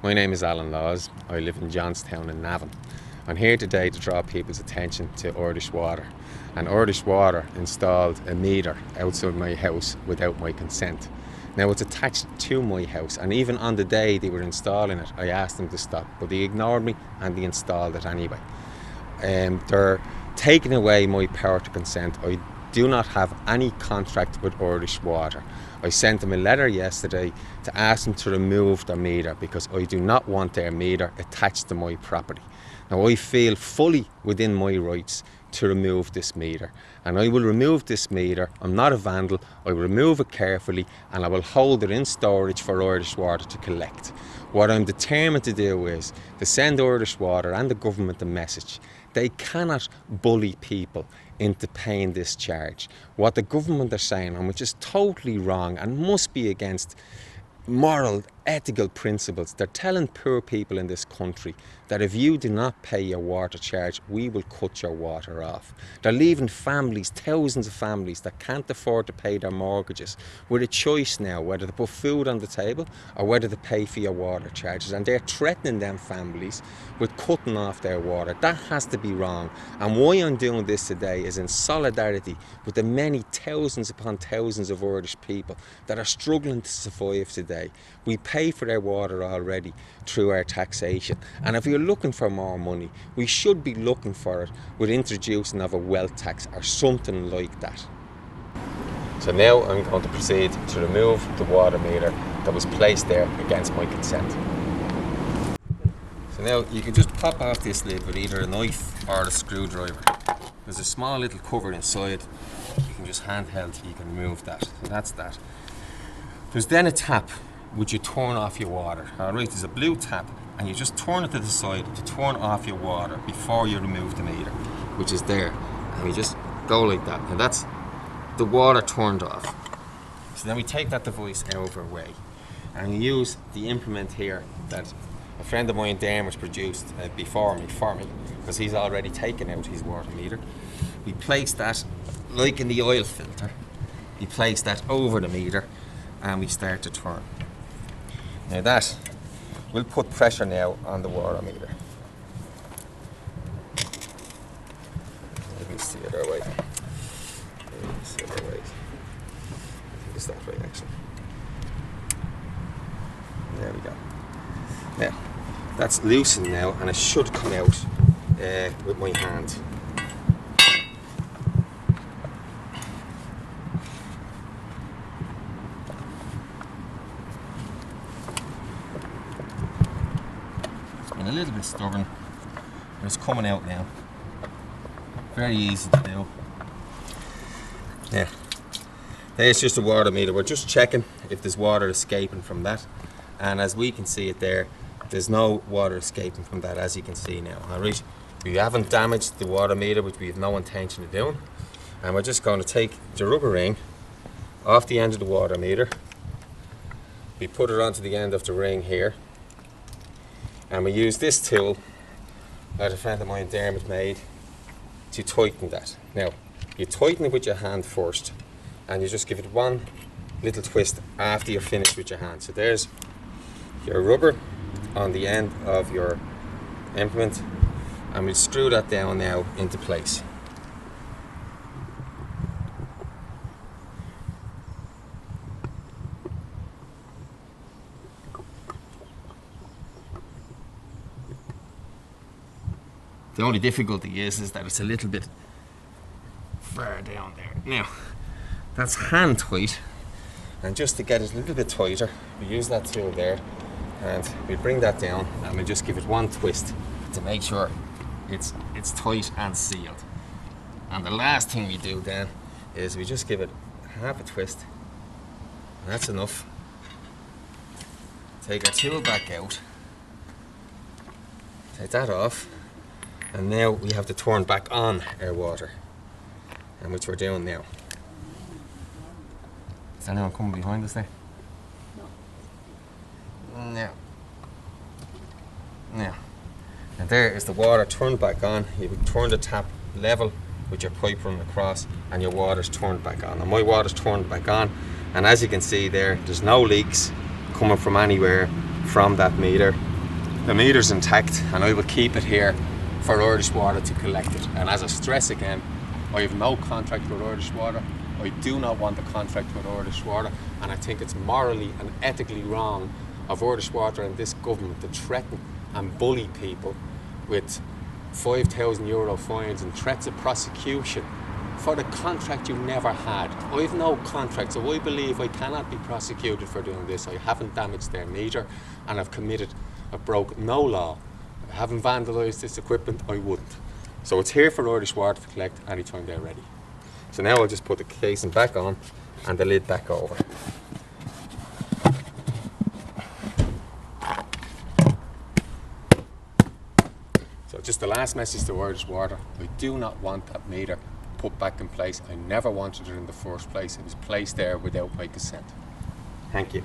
My name is Alan Laws. I live in Johnstown in Navan. I'm here today to draw people's attention to Irish Water. And Irish Water installed a meter outside my house without my consent. Now it's attached to my house, and even on the day they were installing it, I asked them to stop, but they ignored me and they installed it anyway. They're taking away my power to consent. I do not have any contract with Irish Water. I sent them a letter yesterday to ask them to remove the meter because I do not want their meter attached to my property. Now I feel fully within my rights to remove this meter, and I will remove this meter. I'm not a vandal. I will remove it carefully and I will hold it in storage for Irish Water to collect. What I'm determined to do is to send Irish Water and the government a message. They cannot bully people into paying this charge. What the government are saying, and which is totally wrong and must be against moral, ethical principles, they're telling poor people in this country that if you do not pay your water charge, we will cut your water off. They're leaving families, thousands of families that can't afford to pay their mortgages, with a choice now whether to put food on the table or whether to pay for your water charges, and they're threatening them families with cutting off their water. That has to be wrong, and why I'm doing this today is in solidarity with the many thousands upon thousands of Irish people that are struggling to survive today. We pay for their water already through our taxation, and if you're looking for more money, we should be looking for it with introducing of a wealth tax or something like that. So now I'm going to proceed to remove the water meter that was placed there against my consent. So now you can just pop off this lid with either a knife or a screwdriver. There's a small little cover inside. You can just handheld, you can remove that. So that's that. There's then a tap which you turn off your water. Alright, there's a blue tap and you just turn it to the side to turn off your water before you remove the meter, which is there. And you just go like that. And that's the water turned off. So then we take that device out of our way and you use the implement here that a friend of mine, Dermot, produced for me, because he's already taken out his water meter. We place that, like in the oil filter, we place that over the meter and we start to turn. Now that will put pressure now on the water meter. Let me see it our way. It's that way actually. There we go. Now that's loosened now and it should come out with my hand. A little bit stubborn, but it's coming out now. Very easy to do. Yeah, there's just a water meter. We're just checking if there's water escaping from that, and as we can see it there, there's no water escaping from that, as you can see now. Alright, we haven't damaged the water meter, which we have no intention of doing, and we're just going to take the rubber ring off the end of the water meter. We put it onto the end of the ring here. And we use this tool that a friend of mine, Dermot, made to tighten that. Now, you tighten it with your hand first, and you just give it one little twist after you're finished with your hand. So there's your rubber on the end of your implement, and we'll screw that down now into place. The only difficulty is that it's a little bit far down there. Now, that's hand tight, and just to get it a little bit tighter, we use that tool there, and we bring that down, and we just give it one twist to make sure it's tight and sealed. And the last thing we do then is we just give it half a twist, and that's enough. Take our tool back out, take that off. And now we have to turn back on our water, and which we're doing now. Is anyone coming behind us there? No. Now, and there is the water turned back on. You would turn the tap level with your pipe running across, and your water's turned back on. And my water's turned back on, and as you can see there, there's no leaks coming from anywhere from that meter. The meter's intact and I will keep it here for Irish Water to collect it. And as I stress again, I have no contract with Irish Water. I do not want a contract with Irish Water, and I think it's morally and ethically wrong of Irish Water and this government to threaten and bully people with €5,000 fines and threats of prosecution for the contract you never had. I have no contract, so I believe I cannot be prosecuted for doing this. I haven't damaged their meter, and I've broken no law. I haven't vandalised this equipment, I wouldn't. So it's here for Irish Water to collect anytime they're ready. So now I'll just put the casing back on and the lid back over. So just the last message to Irish Water: I do not want that meter put back in place. I never wanted it in the first place. It was placed there without my consent. Thank you.